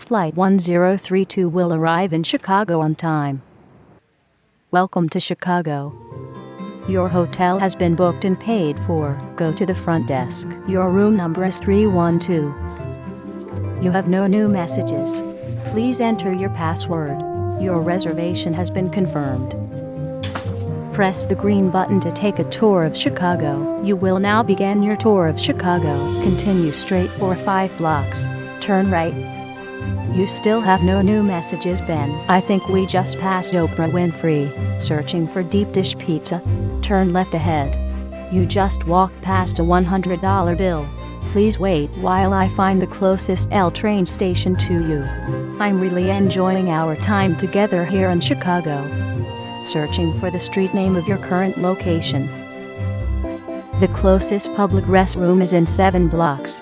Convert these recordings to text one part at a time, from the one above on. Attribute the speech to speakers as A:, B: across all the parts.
A: Flight 1032 will arrive in Chicago on time. Welcome to Chicago. Your hotel has been booked and paid for. Go to the front desk. Your room number is 312. You have no new messages. Please enter your password. Your reservation has been confirmed. Press the green button to take a tour of Chicago. You will now begin your tour of Chicago. Continue straight for 5 blocks. Turn right. You still have no new messages, Ben. I think we just passed Oprah Winfrey. Searching for deep dish pizza. Turn left ahead. You just walked past a $100 bill. Please wait while I find the closest L train station to you. I'm really enjoying our time together here in Chicago. Searching for the street name of your current location. The closest public restroom is in 7 blocks.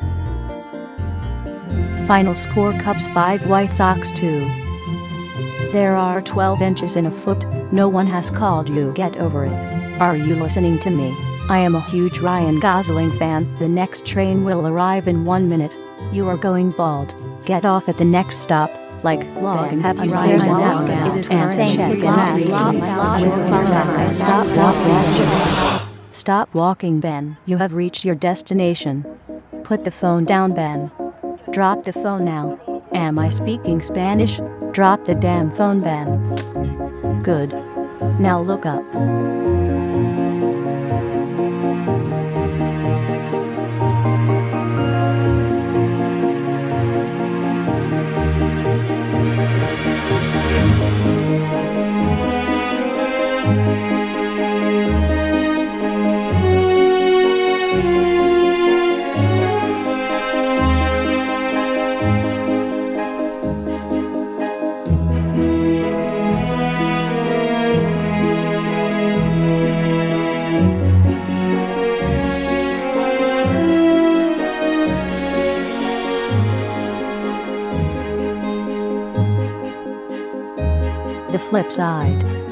A: Final score: Cubs 5, White Sox 2. There are 12 inches in a foot. No one has called you. Get over it. Are you listening to me? I am a huge Ryan Gosling fan. The next train will arrive in 1 minute. You are going bald. Get off at the next stop. Like, log and have you stairs and walk out. It is currently Stop walking, Ben. You have reached your destination. Put the phone down, Ben. Drop the phone now. Am I speaking Spanish? Drop the damn phone, Ben. Good. Now look up. The Flipside.